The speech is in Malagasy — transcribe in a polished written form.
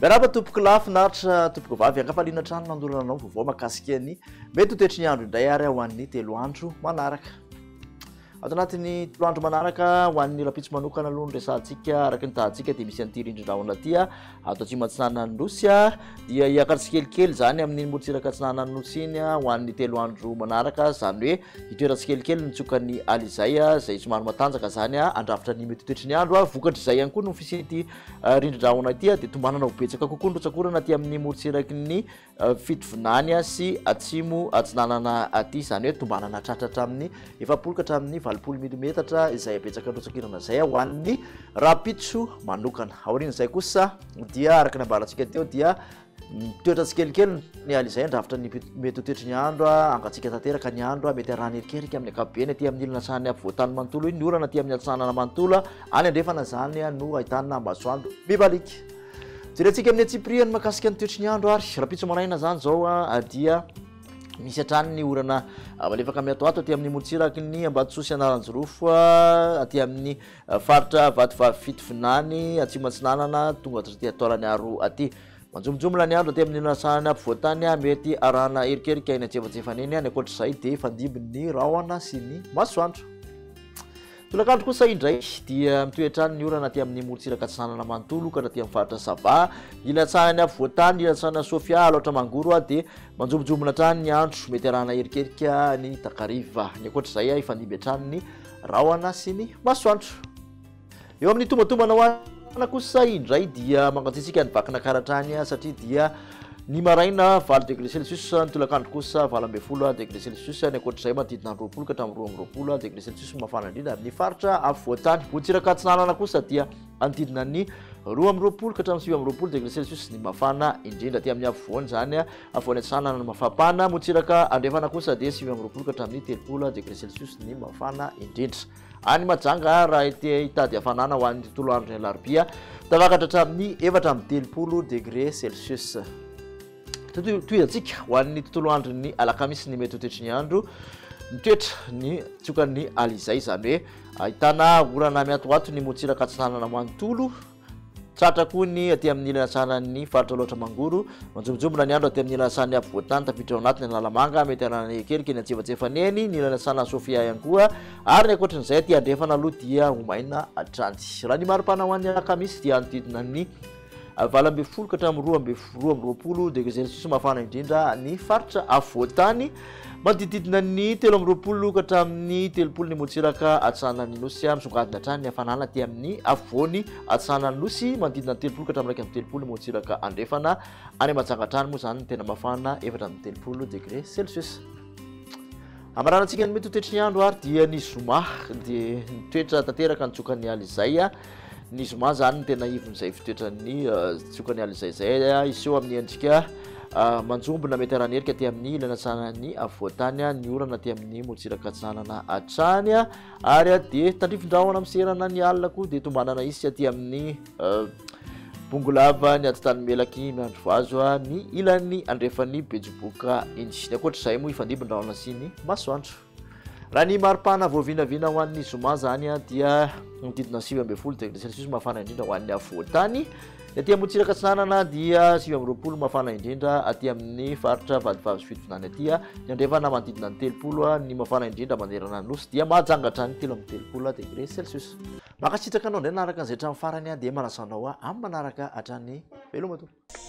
Miarahaba tompoko lafinaritra tompoko vavy ankafaliana trano nandolana anao vaovao makasika ny mety ho toetry ny andro indray ary ho an'ny 3 andro manaraka. Ato anatin'ny 3 andro manaraka ho an'ny rapitso manokana aloha ny resantsika araky ny tahantsika dia misy an'ity rindrin-drahona ity ato atsimo antsinana ny nosy dia hiakatsy kelikely zany amin'ny morotsiraka antsinana ny nosy iny ho an'ny 3 andro manaraka zany hoe hitoerantsy kelikely nitsokany alizay zay somary matanjaka zany andrafitra ny mety toetry ny andro vokatry izay ihany koa no fisity rindrin-drahona ity dia tombanana ho betsaka kokoa ny rotsakorana aty amin'ny morotsiraky ny fitovinany sy atsimo atsinanana aty zany hoe tombanana tratratra amin'ny 70 ka hatramin'ny 20 milimetatra izay apetsaka rotsakirana zay ho an'ny rapitso manokana. Aorian'izay kosa dia araka ny ambarantsika teo dia toetra tsikelikely ny alizay andrafitra ny mety toetry ny andro angatsika tanteraka ny andro mety arahana erikerika amin'ny ankapobeny aty amin'ny ilana sahany voatany manontolo iny ny orana aty amin'ny atsanana manontolo any andrefana zany no ahitana masoandro mibalika. Jerentsika amin'ny atsipriany makasika ny toetry ny andro ary rapitso maraina zany zao dia misy hatrany ny orana malefaka miatoato aty amin'ny morotsiraky ny Ambatotsosy Anaranjorofo aty amin'ny faritra Vatovavy fitovinany atsimo antsinanana tonga hatraty ataolany aro aty manjomojomona ny andro aty amin'ny nasahany ampovoatany mety arahana erikerika iny antsefatsefany iny any ankoatr'izay dia fandimby ny rahona sy ny masoandro. Tolakandro kosa indray dia mitoetrany ny orana aty amin'ny morotsiraka antsinanana manontolo ka aty amin'ny faritra Sava ilatsahany ampovoatany ilatsahana Sofia loatra mangoro dia manjomojomona hatrany ny andro mety arahana erikerika ny takariva ny ankoatr'izay ifandimby hatrany ny rahona sy ny masoandro. Eo amin'ny tombatombana hoana kosa indray dia mangatsitsika ny vakina karatrany satria dia ny maraina 20 degré Celsius ny tolakandro kosa 20 degré Celsius ny ankoatr'izay manodidina 20 ka hatramin'ny 20 degré Celsius mafana indrindra amin'ny faritra afovoatany. Morotsiraka antsinanana kosa dia manodidina ny 20 ka hatramin'ny 20 degré Celsius ny mafana indrindra aty amin'ny afovoany zany afovoany antsinanana ny mafapana. Morotsiraka andrefana kosa dia 20 ka hatramin'ny 30 degré Celsius ny mafana indrindra. Any Majanga raha hitady hafanana ho an'ny tontolo andro ny alarobia tavakatra hatramin'ny 4 degré Celsius. Toerantsika ho an'ny tontolo andro ny alakamisy ny mety ho toetry ny andro mitoetra ny tsokan'ny alizay zany hoe ahitana orana miatoato ny morotsiraka antsinanana manontolo tratra koa ny aty amin'ny ilana sanany faritra loatra mangoro manjomojomona ny andro aty amin'ny ilana sanany ampovoatany tafiditra ao anatiny lalamanga mety arahana erikerika ny antsefatsefaneny ny ilana sanany Sofia ihany koa ary ny ankoatran'izay aty andrefana aloha dia homaina hatrany. Raha ny maripana ho an'ny alakamisy dia anodidina ny 20 ka hatramin'ny 20 degré Celsius mafana indrindra ny faritra afovoatany manodididina ny 13 ka hatramin'ny 30 ny morotsiraka antsinanany nosy misongadina hatrany ny hafanana aty amin'ny afovoany antsinanany nosy manodidina ny 30 ka hatramin'ny 30 ny morotsiraka andrefana any Matsangatrany moa zany tena mafana 30 degré Celsius. Amaranantsika ny mety ho toetry ny andro ary dia ny zoma dia toetra tanteraka nitsokan'ny alizay ny zoma zany tena ivon'izay fitoetran'ny tsokany alizay zay iseho amin'ny endrika manjombona mety arahana erika aty amin'ny ilana sanany avoatany ny orana aty amin'ny morotsiraka antsinanana hatrany ary dia tandrifin-drahona miserana ny alina koa dia tombanana isy aty amin'ny bongolava ny atitany melaky miandro vazo ny ilany andrefan'ny bejoboka iny. Ny ankoatr'izay moa ifandimby-drahona sy ny masoandro. Raha ny maripana voavinavina ho an'ny zoma zany dia mididina 20 degré Celsius mafana indrindra ho an'ny afovoatany. Aty amin'ny morotsiraka antsinanana dia 20 mafana indrindra aty amin'ny faritra Vatovavy sy fitovinany aty ny andrefana manodidina ny 30 ny mafana indrindra manerana ny nosy dia mahajanga hatrany 30 degré Celsius. Makasitraka anao indray naraka an'izay hatramin'ny farany dia manasanao amin'ny manaraka hatrany veloma tompoko.